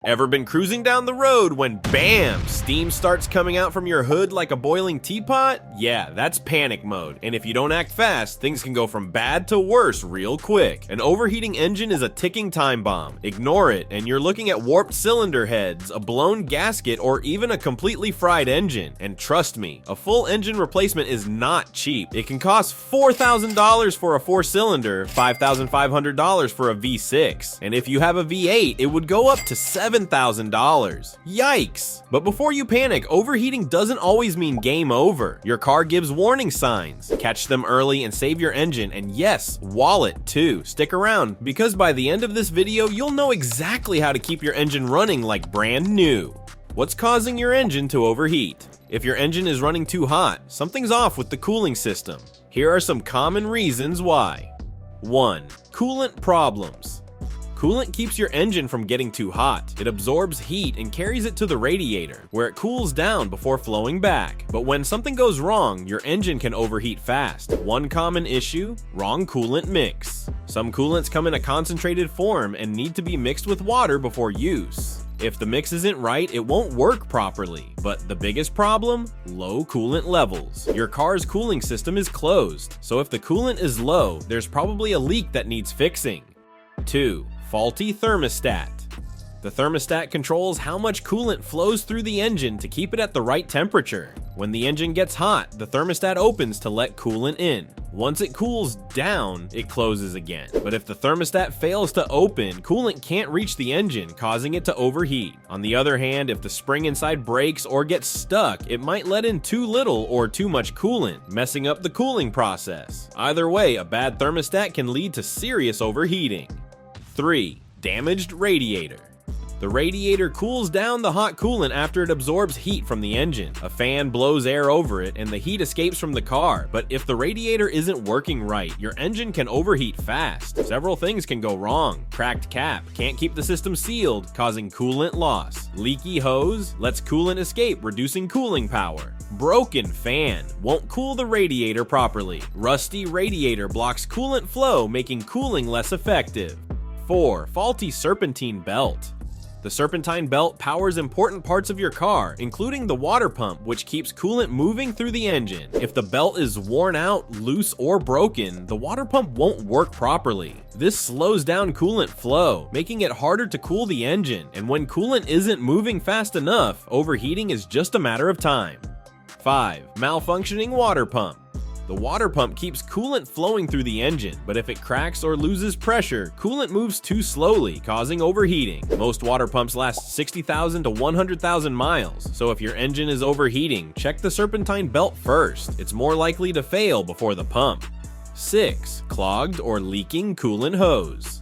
Ever been cruising down the road when BAM! Steam starts coming out from your hood like a boiling teapot? Yeah, that's panic mode, and if you don't act fast, things can go from bad to worse real quick. An overheating engine is a ticking time bomb. Ignore it, and you're looking at warped cylinder heads, a blown gasket, or even a completely fried engine. And trust me, a full engine replacement is not cheap. It can cost $4,000 for a 4-cylinder, $5,500 for a V6, and if you have a V8, it would go up to $7,000. Yikes! But before you panic, overheating doesn't always mean game over. Your car gives warning signs. Catch them early and save your engine, and yes, wallet too. Stick around, because by the end of this video, you'll know exactly how to keep your engine running like brand new. What's causing your engine to overheat? If your engine is running too hot, something's off with the cooling system. Here are some common reasons why. 1. Coolant problems. Coolant keeps your engine from getting too hot. It absorbs heat and carries it to the radiator, where it cools down before flowing back. But when something goes wrong, your engine can overheat fast. One common issue: wrong coolant mix. Some coolants come in a concentrated form and need to be mixed with water before use. If the mix isn't right, it won't work properly. But the biggest problem? Low coolant levels. Your car's cooling system is closed, so if the coolant is low, there's probably a leak that needs fixing. 2. Faulty thermostat. The thermostat controls how much coolant flows through the engine to keep it at the right temperature. When the engine gets hot, the thermostat opens to let coolant in. Once it cools down, it closes again. But if the thermostat fails to open, coolant can't reach the engine, causing it to overheat. On the other hand, if the spring inside breaks or gets stuck, it might let in too little or too much coolant, messing up the cooling process. Either way, a bad thermostat can lead to serious overheating. 3. Damaged radiator. The radiator cools down the hot coolant after it absorbs heat from the engine. A fan blows air over it and the heat escapes from the car, but if the radiator isn't working right, your engine can overheat fast. Several things can go wrong. Cracked cap, can't keep the system sealed, causing coolant loss. Leaky hose, lets coolant escape, reducing cooling power. Broken fan, won't cool the radiator properly. Rusty radiator blocks coolant flow, making cooling less effective. 4. Faulty serpentine belt. The serpentine belt powers important parts of your car, including the water pump, which keeps coolant moving through the engine. If the belt is worn out, loose, or broken, the water pump won't work properly. This slows down coolant flow, making it harder to cool the engine, and when coolant isn't moving fast enough, overheating is just a matter of time. 5. Malfunctioning water pump. The water pump keeps coolant flowing through the engine, but if it cracks or loses pressure, coolant moves too slowly, causing overheating. Most water pumps last 60,000 to 100,000 miles, so if your engine is overheating, check the serpentine belt first. It's more likely to fail before the pump. 6. Clogged or leaking coolant hose.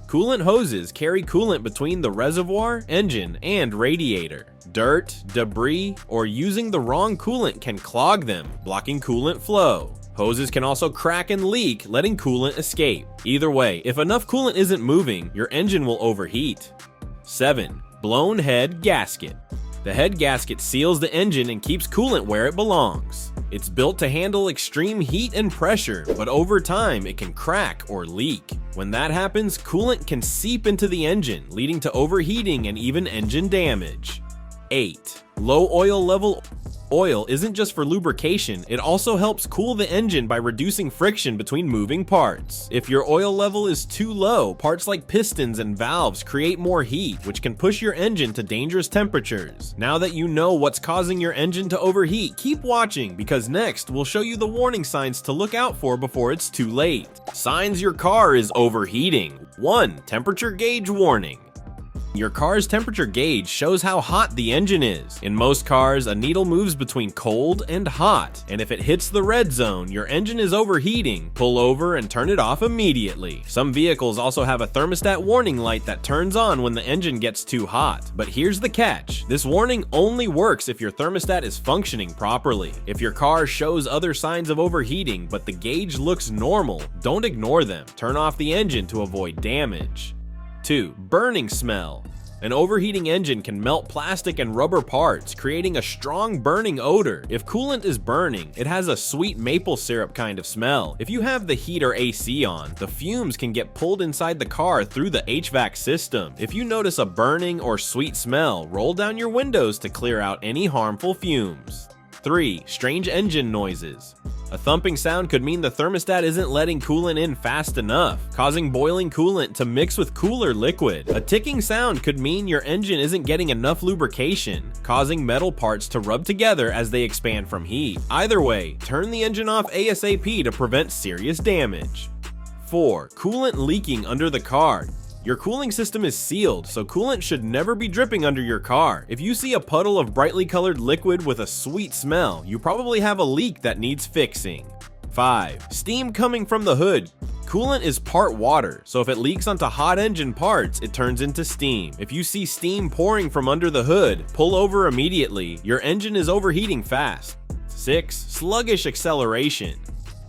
Coolant hoses carry coolant between the reservoir, engine, and radiator. Dirt, debris, or using the wrong coolant can clog them, blocking coolant flow. Hoses can also crack and leak, letting coolant escape. Either way, if enough coolant isn't moving, your engine will overheat. 7. Blown head gasket. The head gasket seals the engine and keeps coolant where it belongs. It's built to handle extreme heat and pressure, but over time it can crack or leak. When that happens, coolant can seep into the engine, leading to overheating and even engine damage. 8. Low oil level. Oil isn't just for lubrication, it also helps cool the engine by reducing friction between moving parts. If your oil level is too low, parts like pistons and valves create more heat, which can push your engine to dangerous temperatures. Now that you know what's causing your engine to overheat, keep watching, because next we'll show you the warning signs to look out for before it's too late. Signs your car is overheating. 1. Temperature gauge warning. Your car's temperature gauge shows how hot the engine is. In most cars, a needle moves between cold and hot, and if it hits the red zone, your engine is overheating. Pull over and turn it off immediately. Some vehicles also have a thermostat warning light that turns on when the engine gets too hot. But here's the catch. This warning only works if your thermostat is functioning properly. If your car shows other signs of overheating, but the gauge looks normal, don't ignore them. Turn off the engine to avoid damage. 2. Burning smell. An overheating engine can melt plastic and rubber parts, creating a strong burning odor. If coolant is burning, it has a sweet maple syrup kind of smell. If you have the heat or AC on, the fumes can get pulled inside the car through the HVAC system. If you notice a burning or sweet smell, roll down your windows to clear out any harmful fumes. 3. Strange engine noises. A thumping sound could mean the thermostat isn't letting coolant in fast enough, causing boiling coolant to mix with cooler liquid. A ticking sound could mean your engine isn't getting enough lubrication, causing metal parts to rub together as they expand from heat. Either way, turn the engine off ASAP to prevent serious damage. 4. Coolant leaking under the car. Your cooling system is sealed, so coolant should never be dripping under your car. If you see a puddle of brightly colored liquid with a sweet smell, you probably have a leak that needs fixing. 5. Steam coming from the hood. Coolant is part water, so if it leaks onto hot engine parts, it turns into steam. If you see steam pouring from under the hood, pull over immediately. Your engine is overheating fast. 6. Sluggish acceleration.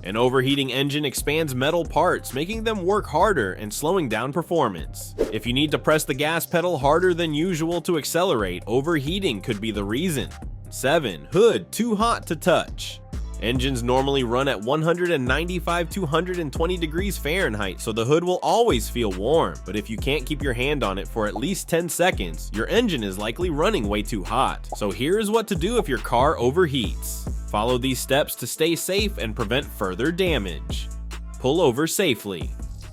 An overheating engine expands metal parts, making them work harder and slowing down performance. If you need to press the gas pedal harder than usual to accelerate, overheating could be the reason. 7. Hood too hot to touch. Engines normally run at 195 to 120 degrees Fahrenheit, so the hood will always feel warm. But if you can't keep your hand on it for at least 10 seconds, your engine is likely running way too hot. So here's what to do if your car overheats. Follow these steps to stay safe and prevent further damage. Pull over safely.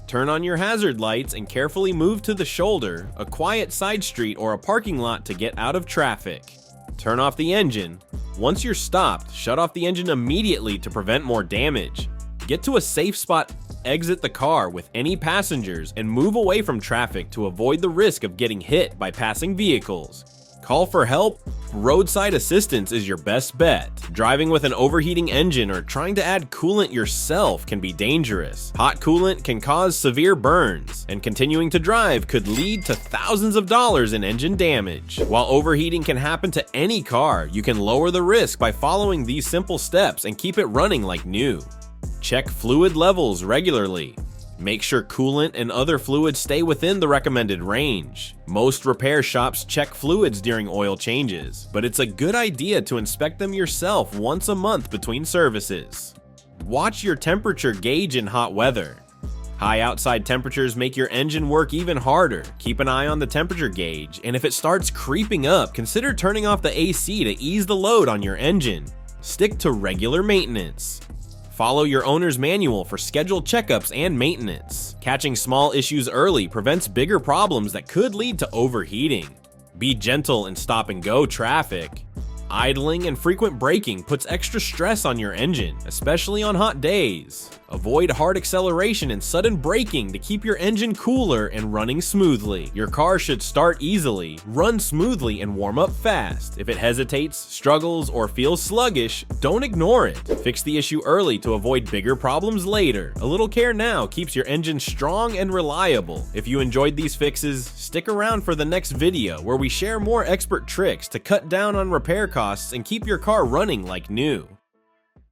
Turn on your hazard lights and carefully move to the shoulder, a quiet side street, or a parking lot to get out of traffic. Turn off the engine. Once you're stopped, shut off the engine immediately to prevent more damage. Get to a safe spot, exit the car with any passengers, and move away from traffic to avoid the risk of getting hit by passing vehicles. Call for help. Roadside assistance is your best bet. Driving with an overheating engine or trying to add coolant yourself can be dangerous. Hot coolant can cause severe burns, and continuing to drive could lead to thousands of dollars in engine damage. While overheating can happen to any car, you can lower the risk by following these simple steps and keep it running like new. Check fluid levels regularly. Make sure coolant and other fluids stay within the recommended range. Most repair shops check fluids during oil changes, but it's a good idea to inspect them yourself once a month between services. Watch your temperature gauge in hot weather. High outside temperatures make your engine work even harder. Keep an eye on the temperature gauge, and if it starts creeping up, consider turning off the AC to ease the load on your engine. Stick to regular maintenance. Follow your owner's manual for scheduled checkups and maintenance. Catching small issues early prevents bigger problems that could lead to overheating. Be gentle in stop-and-go traffic. Idling and frequent braking puts extra stress on your engine, especially on hot days. Avoid hard acceleration and sudden braking to keep your engine cooler and running smoothly. Your car should start easily, run smoothly, and warm up fast. If it hesitates, struggles, or feels sluggish, don't ignore it. Fix the issue early to avoid bigger problems later. A little care now keeps your engine strong and reliable. If you enjoyed these fixes, stick around for the next video where we share more expert tricks to cut down on repair costs and keep your car running like new.